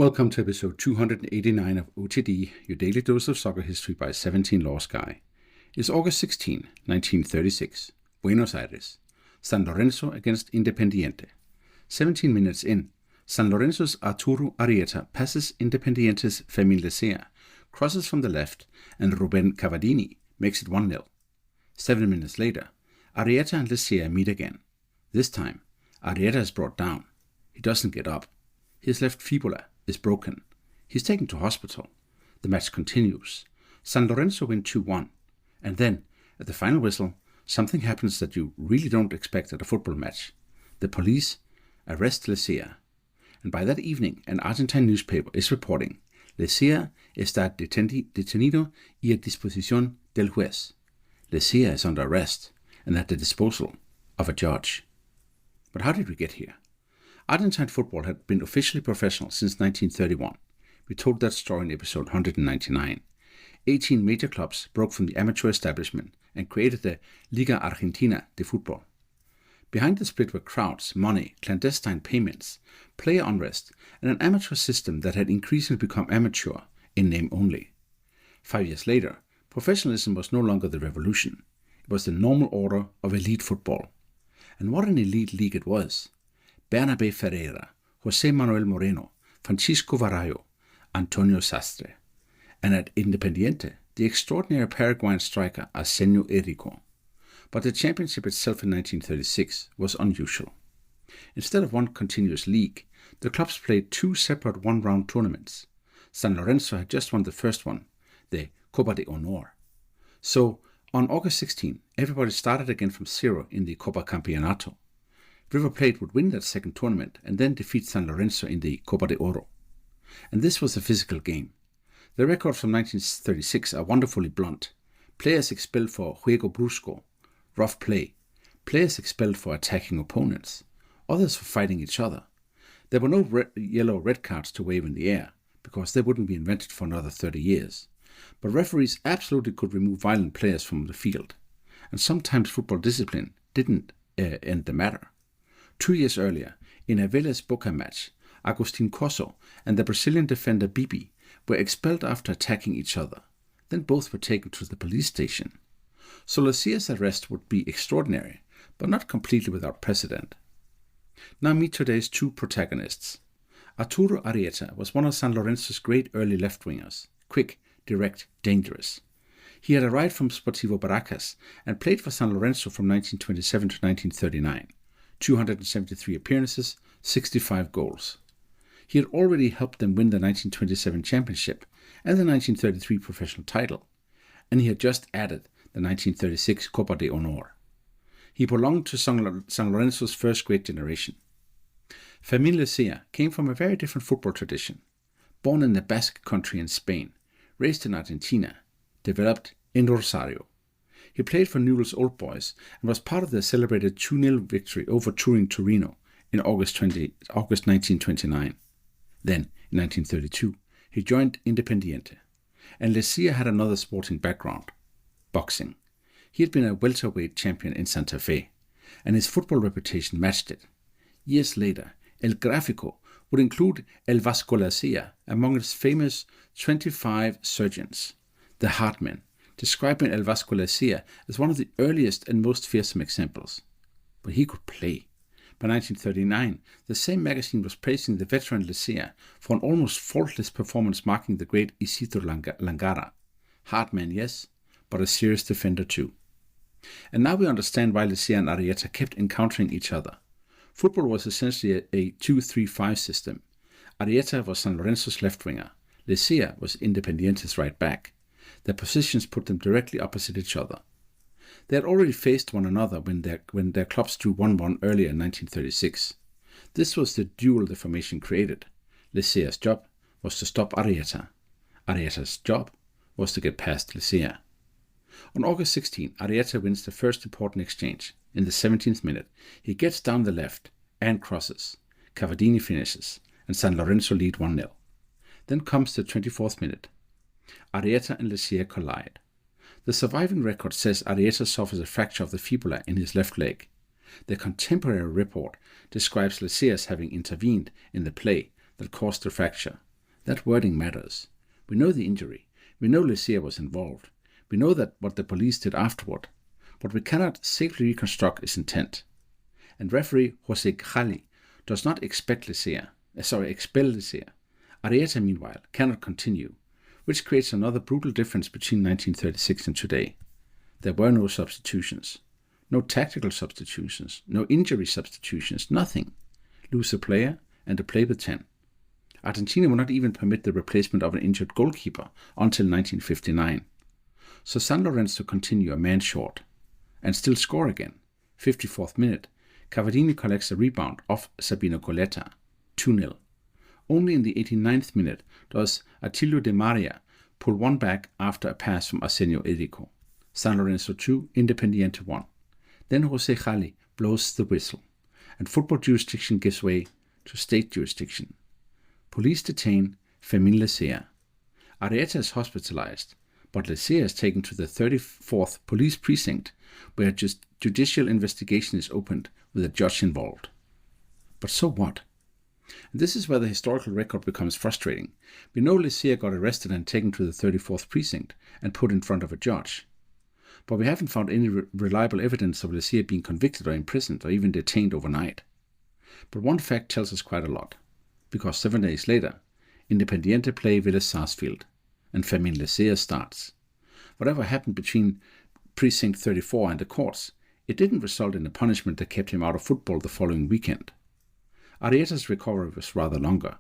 Welcome to episode 289 of OTD, your daily dose of soccer history by 17 Lost Guy. It's August 16, 1936. Buenos Aires. San Lorenzo against Independiente. 17 minutes in, San Lorenzo's Arturo Arrieta passes Independiente's Fermín Lecea, crosses from the left, and Rubén Cavadini makes it 1-0. 7 minutes later, Arrieta and Lecea meet again. This time, Arrieta is brought down. He doesn't get up. His left fibula is broken. He's taken to hospital. The match continues. San Lorenzo win 2-1. And then, at the final whistle, something happens that you really don't expect at a football match. The police arrest Lecea. And by that evening, an Argentine newspaper is reporting, Lecea está detenido y a disposición del juez. Lecea is under arrest and at the disposal of a judge. But how did we get here? Argentine football had been officially professional since 1931. We told that story in episode 199. 18 major clubs broke from the amateur establishment and created the Liga Argentina de Fútbol. Behind the split were crowds, money, clandestine payments, player unrest, and an amateur system that had increasingly become amateur in name only. 5 years later, professionalism was no longer the revolution. It was the normal order of elite football. And what an elite league it was. Bernabé Ferreira, José Manuel Moreno, Francisco Varallo, Antonio Sastre, and at Independiente, the extraordinary Paraguayan striker Arsenio Erico. But the championship itself in 1936 was unusual. Instead of one continuous league, the clubs played two separate one-round tournaments. San Lorenzo had just won the first one, the Copa de Honor. So, on August 16, everybody started again from zero in the Copa Campeonato. River Plate would win that second tournament and then defeat San Lorenzo in the Copa de Oro. And this was a physical game. The records from 1936 are wonderfully blunt. Players expelled for juego brusco, rough play. Players expelled for attacking opponents. Others for fighting each other. There were no yellow red cards to wave in the air, because they wouldn't be invented for another 30 years. But referees absolutely could remove violent players from the field. And sometimes football discipline didn't end the matter. 2 years earlier, in a Vélez Boca match, Agustín Cosso and the Brazilian defender Bibi were expelled after attacking each other. Then both were taken to the police station. So Lecea's arrest would be extraordinary, but not completely without precedent. Now meet today's two protagonists. Arturo Arrieta was one of San Lorenzo's great early left-wingers, quick, direct, dangerous. He had arrived from Sportivo Barracas and played for San Lorenzo from 1927 to 1939. 273 appearances, 65 goals. He had already helped them win the 1927 championship and the 1933 professional title, and he had just added the 1936 Copa de Honor. He belonged to San Lorenzo's first great generation. Fermín Lecea came from a very different football tradition. Born in the Basque country in Spain, raised in Argentina, developed in Rosario. He played for Newell's Old Boys and was part of the celebrated 2-0 victory over Turin Torino in August 1929. Then, in 1932, he joined Independiente. And Lecea had another sporting background, boxing. He had been a welterweight champion in Santa Fe, and his football reputation matched it. Years later, El Gráfico would include El Vasco Lecea among its famous 25 surgeons, the Heartmen, describing El Vasco Lecea as one of the earliest and most fearsome examples. But he could play. By 1939, the same magazine was praising the veteran Lecea for an almost faultless performance marking the great Isidro Langara. Heartman, yes, but a serious defender too. And now we understand why Lecea and Arrieta kept encountering each other. Football was essentially a 2-3-5 system. Arrieta was San Lorenzo's left winger. Lecea was Independiente's right back. Their positions put them directly opposite each other. They had already faced one another when their clubs drew 1-1 earlier in 1936. This was the duel the formation created. Lecea's job was to stop Arrieta. Arrieta's job was to get past Lecea. On August 16, Arrieta wins the first important exchange. In the 17th minute, he gets down the left and crosses. Cavadini finishes, and San Lorenzo lead 1-0. Then comes the 24th minute. Arrieta and Lecea collide. The surviving record says Arrieta suffers a fracture of the fibula in his left leg. The contemporary report describes Lecea as having intervened in the play that caused the fracture, That wording matters. We know the injury. We know Lecea was involved. We know that what the police did afterward. But we cannot safely reconstruct his intent. And referee Jose Gali does not expel Lecea. Arrieta, meanwhile, cannot continue, which creates another brutal difference between 1936 and today. There were no substitutions. No tactical substitutions. No injury substitutions. Nothing. Lose a player and a play with 10. Argentina would not even permit the replacement of an injured goalkeeper until 1959. So San Lorenzo continue a man short and still score again. 54th minute, Cavadini collects a rebound off Sabino Coletta, 2-0. Only in the 89th minute does Attilio De Maria pull one back after a pass from Arsenio Erico. San Lorenzo 2, Independiente 1. Then Jose Gali blows the whistle, and football jurisdiction gives way to state jurisdiction. Police detain Fermín Lecea. Arrieta is hospitalized, but Lecea is taken to the 34th police precinct, where judicial investigation is opened with a judge involved. But so what? And this is where the historical record becomes frustrating. We know Lecea got arrested and taken to the 34th precinct and put in front of a judge. But we haven't found any reliable evidence of Lecea being convicted or imprisoned or even detained overnight. But one fact tells us quite a lot, because 7 days later, Independiente play Vélez Sarsfield, and Fermín Lecea starts. Whatever happened between Precinct 34 and the courts, it didn't result in a punishment that kept him out of football the following weekend. Arrieta's recovery was rather longer.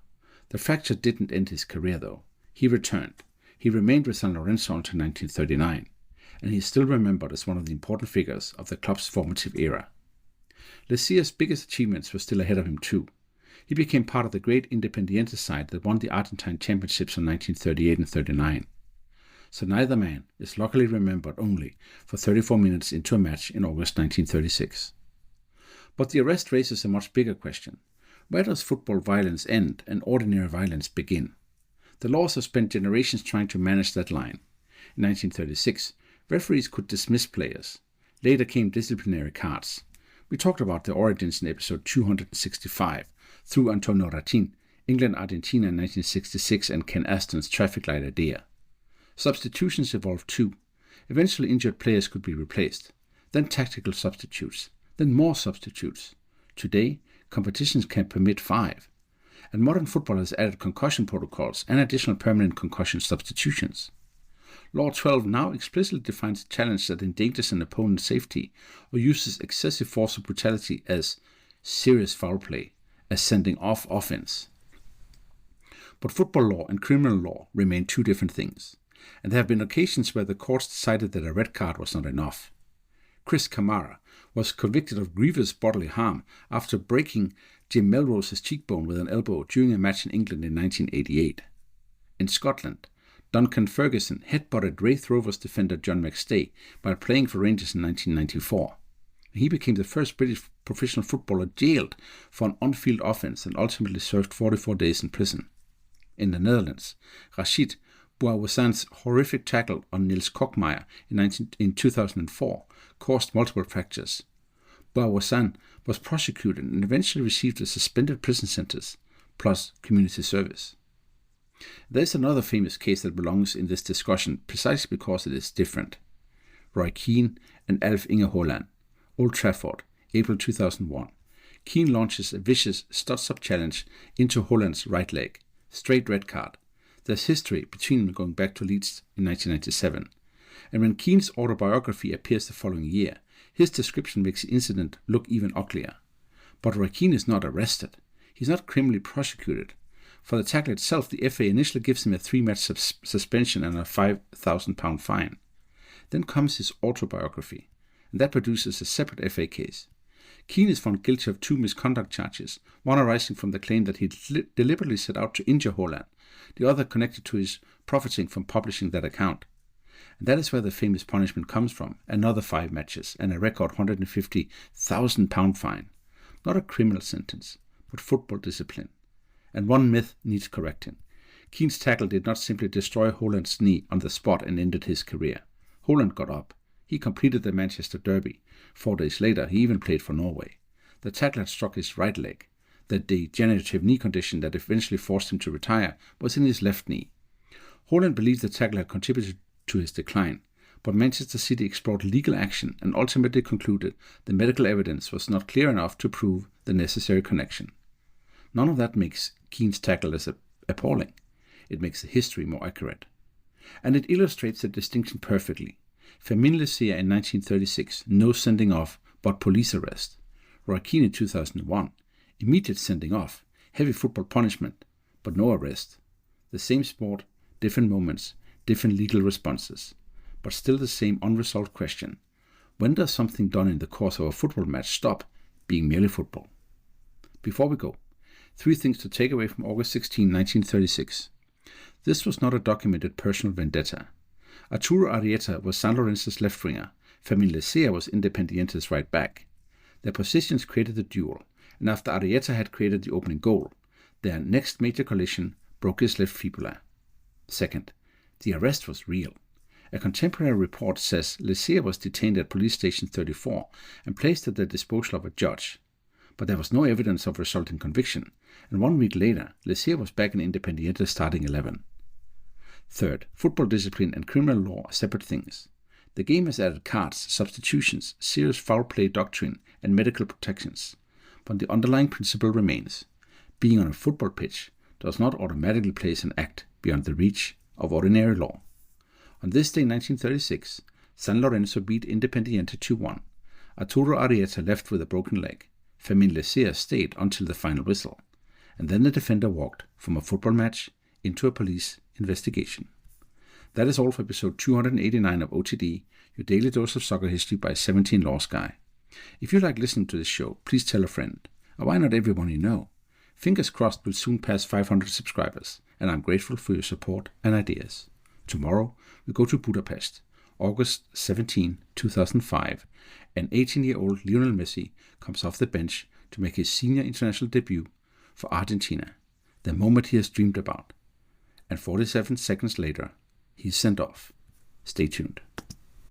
The fracture didn't end his career though. He returned. He remained with San Lorenzo until 1939, and he is still remembered as one of the important figures of the club's formative era. Lecea's biggest achievements were still ahead of him too. He became part of the great Independiente side that won the Argentine championships in 1938 and 39. So neither man is luckily remembered only for 34 minutes into a match in August 1936. But the arrest raises a much bigger question. Where does football violence end and ordinary violence begin? The laws have spent generations trying to manage that line. In 1936, referees could dismiss players. Later came disciplinary cards. We talked about their origins in episode 265, through Antonio Ratin, England-Argentina in 1966, and Ken Aston's traffic light idea. Substitutions evolved too. Eventually injured players could be replaced. Then tactical substitutes. Then more substitutes. Today, competitions can permit 5. And modern football has added concussion protocols and additional permanent concussion substitutions. Law 12 now explicitly defines a challenge that endangers an opponent's safety or uses excessive force or brutality as serious foul play, as sending off offense. But football law and criminal law remain two different things, and there have been occasions where the courts decided that a red card was not enough. Chris Camara was convicted of grievous bodily harm after breaking Jim Melrose's cheekbone with an elbow during a match in England in 1988. In Scotland, Duncan Ferguson headbutted Raith Rovers defender John McStay while playing for Rangers in 1994. He became the first British professional footballer jailed for an on-field offence and ultimately served 44 days in prison. In the Netherlands, Rachid Bouawassan's horrific tackle on Niels Kokmeijer in 2004 caused multiple fractures. Bouawassan was prosecuted and eventually received a suspended prison sentence plus community service. There is another famous case that belongs in this discussion precisely because it is different. Roy Keane and Alf Inge Holland, Old Trafford, April 2001. Keane launches a vicious studs-up challenge into Holland's right leg. Straight red card. There's history between them going back to Leeds in 1997. And when Keane's autobiography appears the following year, his description makes the incident look even uglier. But Roy Keane is not arrested. He's not criminally prosecuted. For the tackle itself, the FA initially gives him a 3-match suspension and a £5,000 fine. Then comes his autobiography, and that produces a separate FA case. Keane is found guilty of 2 misconduct charges, one arising from the claim that he deliberately set out to injure Holland, the other connected to his profiting from publishing that account. And that is where the famous punishment comes from, another 5 matches and a record £150,000 fine. Not a criminal sentence, but football discipline. And one myth needs correcting. Keane's tackle did not simply destroy Holland's knee on the spot and ended his career. Holland got up. He completed the Manchester Derby. 4 days later, he even played for Norway. The tackle had struck his right leg. the degenerative knee condition that eventually forced him to retire was in his left knee. Holland believed the tackle had contributed to his decline, but Manchester City explored legal action and ultimately concluded the medical evidence was not clear enough to prove the necessary connection. None of that makes Keane's tackle less appalling. It makes the history more accurate. And it illustrates the distinction perfectly. Fermín Lecea in 1936, no sending off, but police arrest. Roy Keane in 2001, immediate sending off, heavy football punishment, but no arrest. The same sport, different moments, different legal responses, but still the same unresolved question. When does something done in the course of a football match stop being merely football? Before we go, 3 things to take away from August 16, 1936. This was not a documented personal vendetta. Arturo Arrieta was San Lorenzo's left winger, Fermín Lecea was Independiente's right back. Their positions created the duel, and after Arrieta had created the opening goal, their next major collision broke his left fibula. Second, the arrest was real. A contemporary report says Lecea was detained at police station 34 and placed at the disposal of a judge. But there was no evidence of resulting conviction, and 1 week later, Lecea was back in Independiente's starting 11. Third, football discipline and criminal law are separate things. The game has added cards, substitutions, serious foul play doctrine, and medical protections. But the underlying principle remains. Being on a football pitch does not automatically place an act beyond the reach of ordinary law. On this day in 1936, San Lorenzo beat Independiente 2-1. Arturo Arrieta left with a broken leg. Fermín Lecea stayed until the final whistle. And then the defender walked from a football match into a police investigation. That is all for episode 289 of OTD, your daily dose of soccer history by a 17 lost guy. If you like listening to this show, please tell a friend. Or why not everyone you know? Fingers crossed we'll soon pass 500 subscribers, and I'm grateful for your support and ideas. Tomorrow, we go to Budapest, August 17, 2005, and 18-year-old Lionel Messi comes off the bench to make his senior international debut for Argentina, the moment he has dreamed about. And 47 seconds later, he's sent off. Stay tuned.